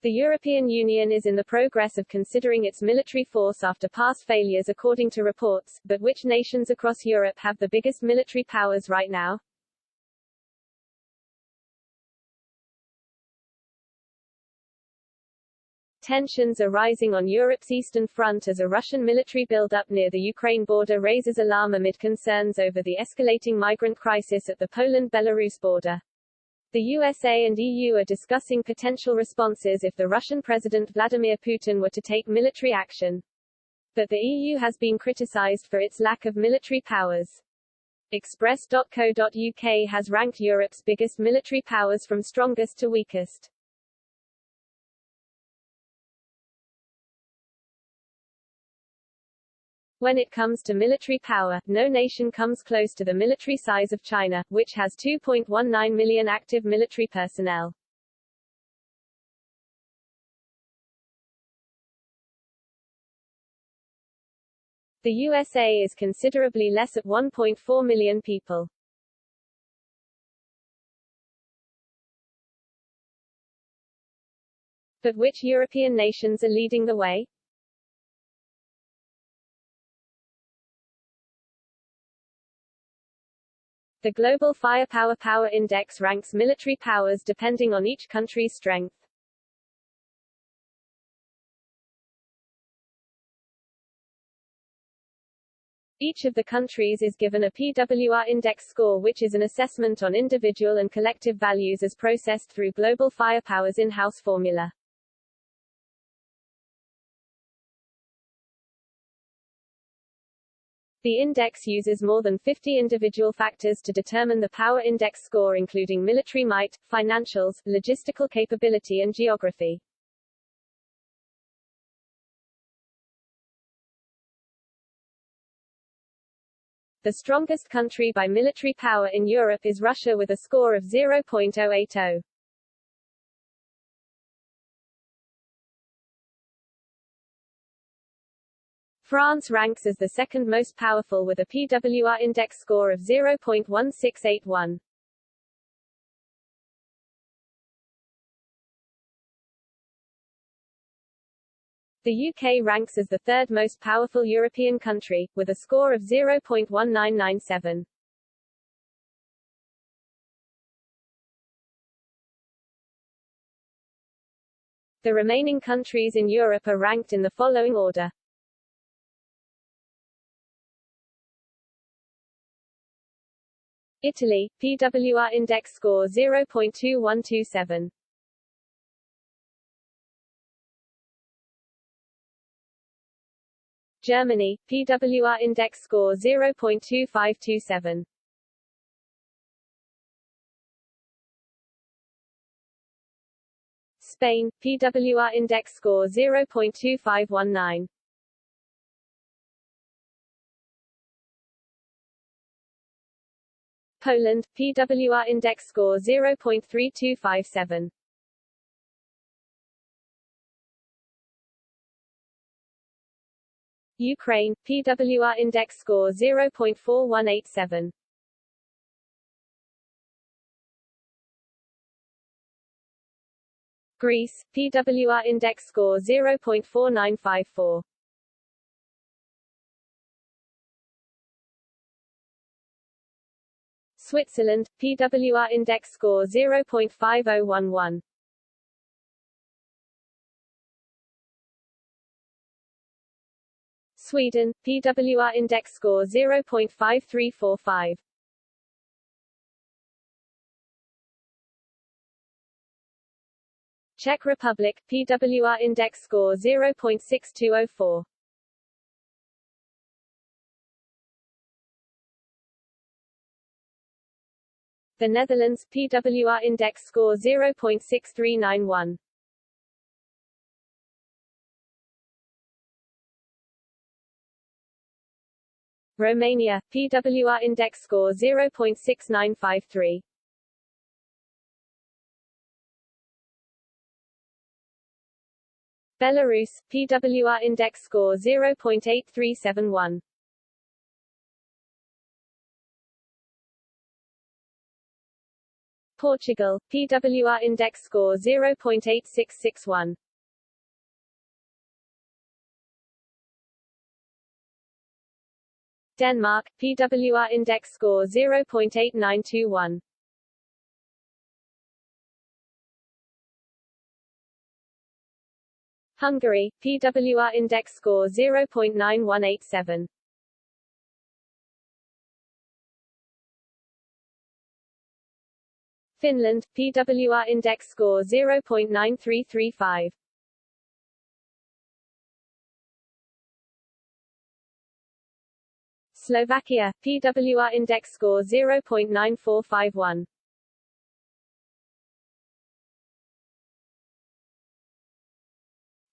The European Union is in the progress of considering its military force after past failures according to reports, but which nations across Europe have the biggest military powers right now? Tensions are rising on Europe's eastern front as a Russian military buildup near the Ukraine border raises alarm amid concerns over the escalating migrant crisis at the Poland-Belarus border. The USA and EU are discussing potential responses if the Russian President Vladimir Putin were to take military action. But the EU has been criticized for its lack of military powers. Express.co.uk has ranked Europe's biggest military powers from strongest to weakest. When it comes to military power, no nation comes close to the military size of China, which has 2.19 million active military personnel. The USA is considerably less at 1.4 million people. But which European nations are leading the way? The Global Firepower Power Index ranks military powers depending on each country's strength. Each of the countries is given a PWR index score, which is an assessment on individual and collective values as processed through Global Firepower's in-house formula. The index uses more than 50 individual factors to determine the power index score, including military might, financials, logistical capability and geography. The strongest country by military power in Europe is Russia with a score of 0.080. France ranks as the second most powerful with a PWR index score of 0.1681. The UK ranks as the third most powerful European country, with a score of 0.1997. The remaining countries in Europe are ranked in the following order. Italy, PWR index score 0.2127. Germany, PWR index score 0.2527. Spain, PWR index score 0.2519. Poland, PWR index score 0.3257. Ukraine, PWR index score 0.4187. Greece, PWR index score 0.4954. Switzerland, PWR index score 0.5011. Sweden, PWR index score 0.5345. Czech Republic, PWR index score 0.6204. The Netherlands, PWR index score 0.6391. Romania, PWR index score 0.6953. Belarus, PWR index score 0.8371. Portugal, PWR index score 0.8661. Denmark, PWR index score 0.8921. Hungary, PWR index score 0.9187. Finland, PWR index score 0.9335. Slovakia, PWR index score 0.9451.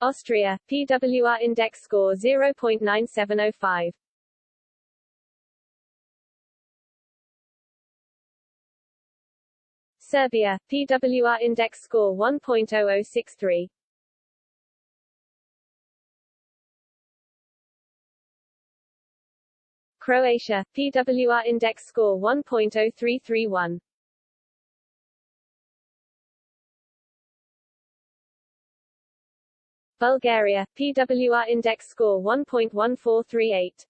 Austria, PWR index score 0.9705. Serbia, PWR index score 1.0063. Croatia, PWR index score 1.0331. Bulgaria, PWR index score 1.1438.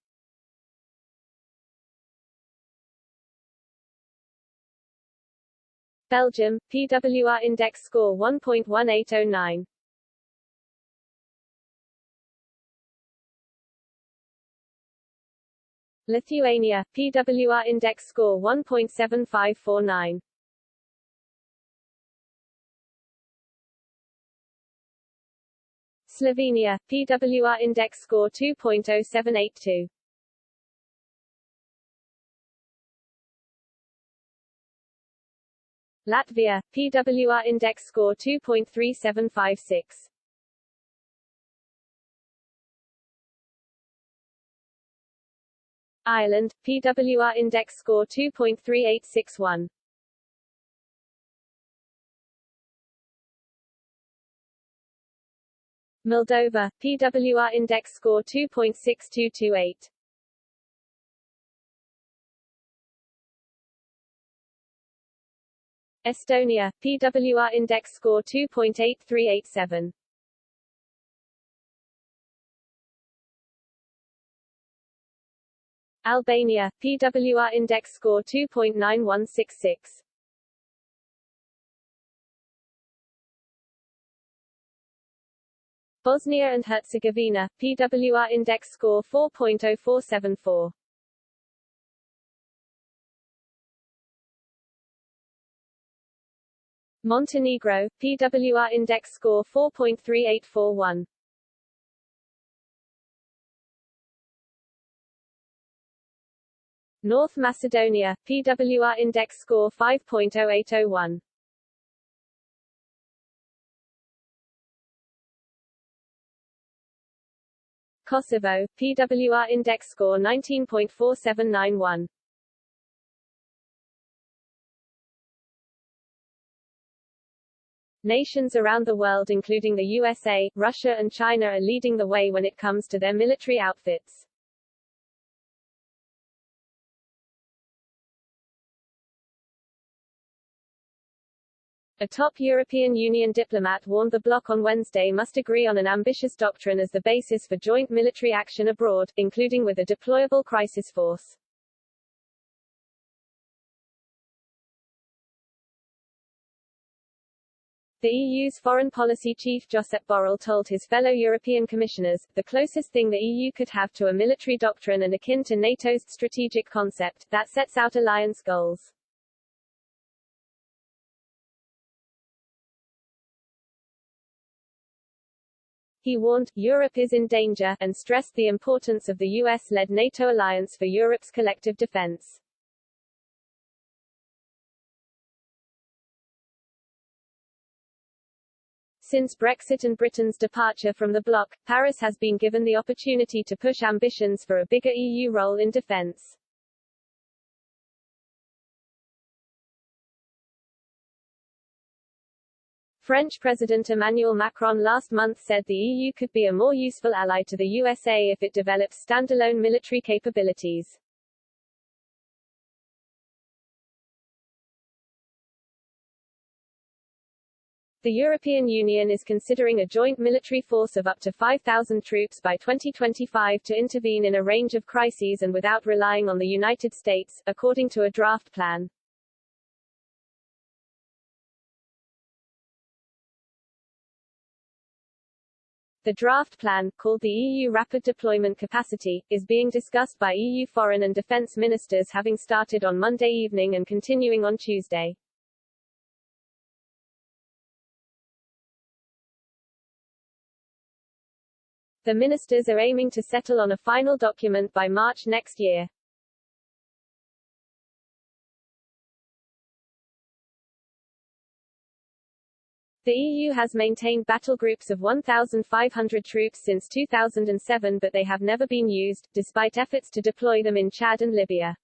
Belgium, PWR index score 1.1809. Lithuania, PWR index score 1.7549. Slovenia, PWR index score 2.0782. Latvia, PWR index score 2.3756. Ireland, PWR index score 2.3861. Moldova, PWR index score 2.6228. Estonia, PWR index score 2.8387. Albania, PWR index score 2.9166. Bosnia and Herzegovina, PWR index score 4.0474. Montenegro, PWR index score 4.3841. North Macedonia, PWR index score 5.0801. Kosovo, PWR index score 19.4791. Nations around the world including the USA, Russia and China are leading the way when it comes to their military outfits. A top European Union diplomat warned the bloc on Wednesday must agree on an ambitious doctrine as the basis for joint military action abroad, including with a deployable crisis force. The EU's foreign policy chief Josep Borrell told his fellow European commissioners, the closest thing the EU could have to a military doctrine and akin to NATO's strategic concept, that sets out alliance goals. He warned, Europe is in danger, and stressed the importance of the US-led NATO alliance for Europe's collective defense. Since Brexit and Britain's departure from the bloc, Paris has been given the opportunity to push ambitions for a bigger EU role in defense. French President Emmanuel Macron last month said the EU could be a more useful ally to the USA if it develops standalone military capabilities. The European Union is considering a joint military force of up to 5,000 troops by 2025 to intervene in a range of crises and without relying on the United States, according to a draft plan. The draft plan, called the EU Rapid Deployment Capacity, is being discussed by EU foreign and defence ministers, having started on Monday evening and continuing on Tuesday. The ministers are aiming to settle on a final document by March next year. The EU has maintained battle groups of 1,500 troops since 2007, but they have never been used, despite efforts to deploy them in Chad and Libya.